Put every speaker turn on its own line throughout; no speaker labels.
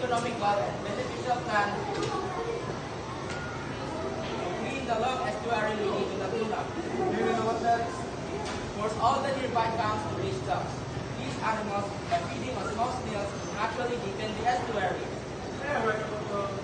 economical and beneficial plan between the long estuary leading to the tuna.
Do you know what that is?
Force all the nearby camps to reach stocks. These animals, by feeding on small snails, naturally deepen the estuary.
Yeah, right about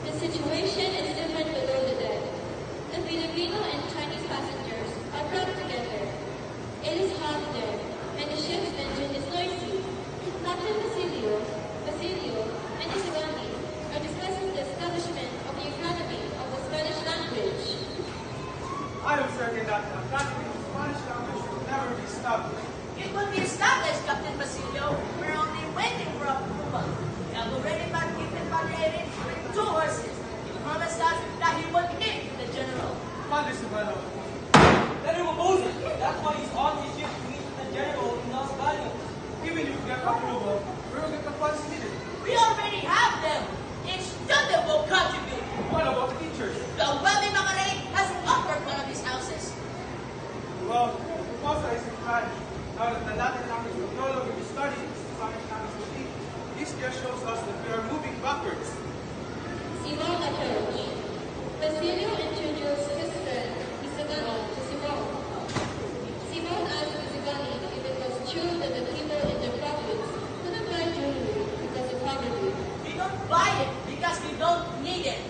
The situation is different below the deck. The Filipino and Chinese passengers are brought together. It is hot there, and the ship's engine is noisy. Captain Basilio, and Isabani are discussing the establishment of the Academy of the Spanish language.
I am certain that the Academy of Spanish language will never be established.
It will be established, Captain Basilio. We're only waiting for approval. We have already been given Padre Eric with 2 horses. He promised us that he would give to the general.
Padre Silvano,
Let him oppose it. That's why he's on his ship to meet the general in Los Baños.
even if you get approval, we will get the funds needed.
We already have them. Each student will contribute.
What about the teachers?
The wealthy Macarey has offered one of his houses.
Well, the proposal is inclined. Now that the Latin language will no longer be studied, the Spanish language will be. This just shows us that we are moving backwards.
Simon approached. Basilio introduced his friend, Isabella, to Simon. Simon asked Isabani if it was true that the people in the province couldn't buy jewelry because of poverty.
We don't buy it because we don't need it.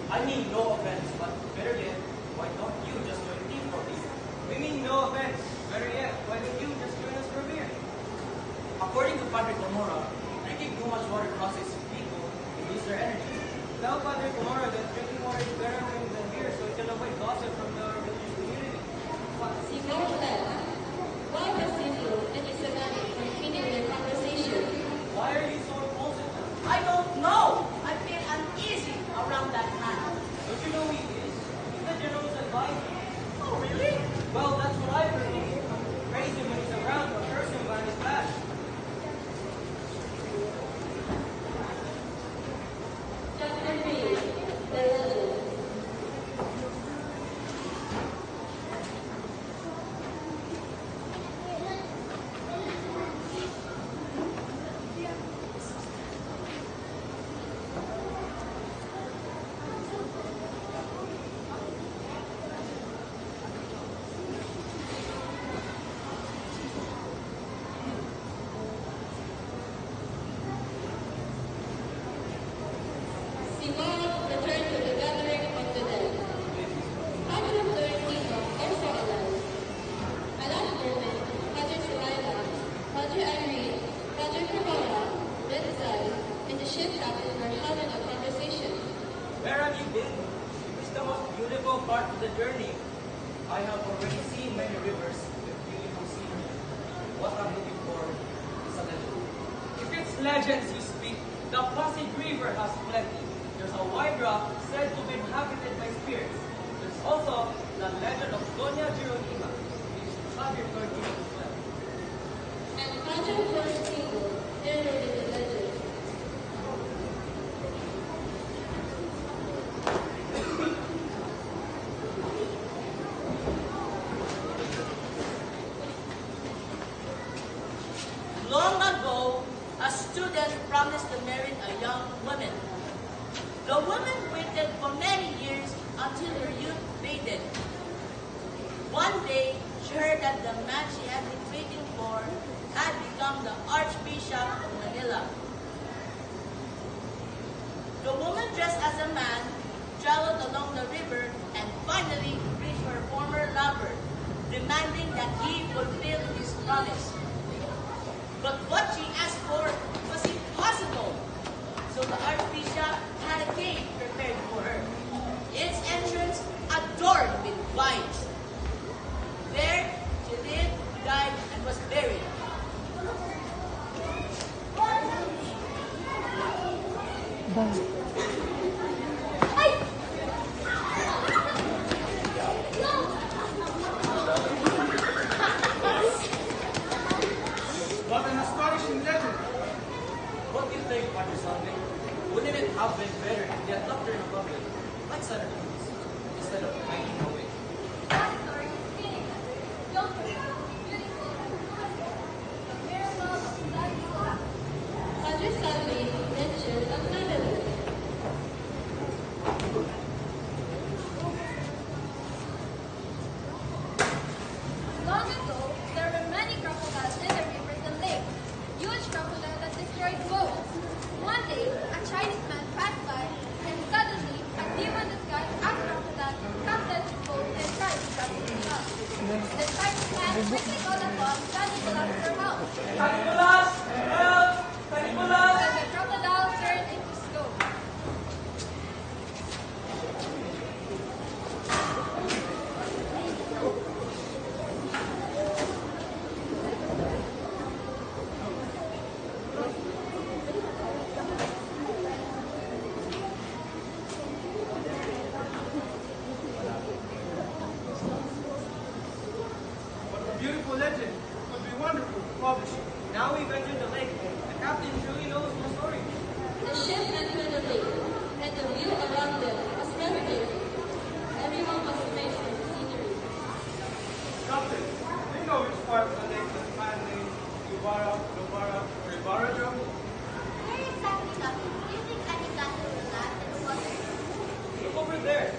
I mean, no offense, but better yet, why don't you just join the team for me? We mean no offense. Better yet, why don't you just join us for a beer? According to Padre Comora, drinking too much water causes people to lose their energy. Tell Padre Comora that drinking water is better than beer, so he can avoid gossip from the religious community.
Simon left, while Basilio and Isabani continued their conversation.
Why are you so repulsive?
I don't know. I feel uneasy around that man.
Don't you know who he is? He's the general's advisor.
Oh, really?
Well, that's what I've heard. Praise him when he's around, but curse him behind his back.
Chapter 3, The Legend. Simon returned to the gathering of the dead. Padre Florentino also arrived. At that moment, Padre Suaila, Padre Irene, Padre Camara, Benzai, and the ship captain were having a conversation.
Where have you been? It is the most beautiful part of the journey. I have already seen many rivers with beautiful scenery. What I'm looking for is a legend. If it's legends you speak, the Pasig River has plenty. There's a wide rock said to be inhabited by spirits. There's also the legend of Doña Jeronima, which Padre Florentino as well.
And Padre Florentino narrated the legend.
Long ago, a student promised to marry a young woman. The woman waited for many years until her youth faded. One day, she heard that the man she had been waiting for had become the Archbishop of Manila. The woman dressed as a man traveled along the river and finally reached her former lover, demanding that he fulfill his promise. But what she asked for was impossible. So the Archbishop had a cave prepared for her, its entrance adorned with vines. There she lived, died, and was buried.
center instead of hiding away.
Padre Salvi mentioned a medal.
Long ago, there were many crocodiles in the rivers and lakes. Huge crocodiles that destroyed boats. One day, a Chinese man passed by, and suddenly, a demon disguised as a crocodile captured his boat and tried to grab him up. The Chinese man quickly called upon God for help.
Canibulas! Help! Canibulas!
And the crocodile turned into stone.
What a beautiful legend. It would be wonderful to publish it.
Now we've entered the lake. The captain truly knows the story.
The ship entered the lake, and the view around them was breathtaking. Everyone was amazed at the scenery.
Captain, do you know which part of the lake this man named Ibarra, or Ibarra jumped?
Where exactly, Captain? Do you think any castle will land in the water?
Look over there.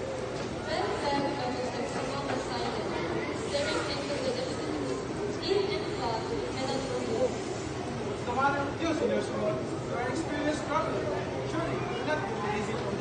Ben Zeb noticed that someone was silent, staring into the distance, deep in thought and unmoved.
What's the matter with you, Senor Simon? You are an experienced traveler. Surely, you will not be easy for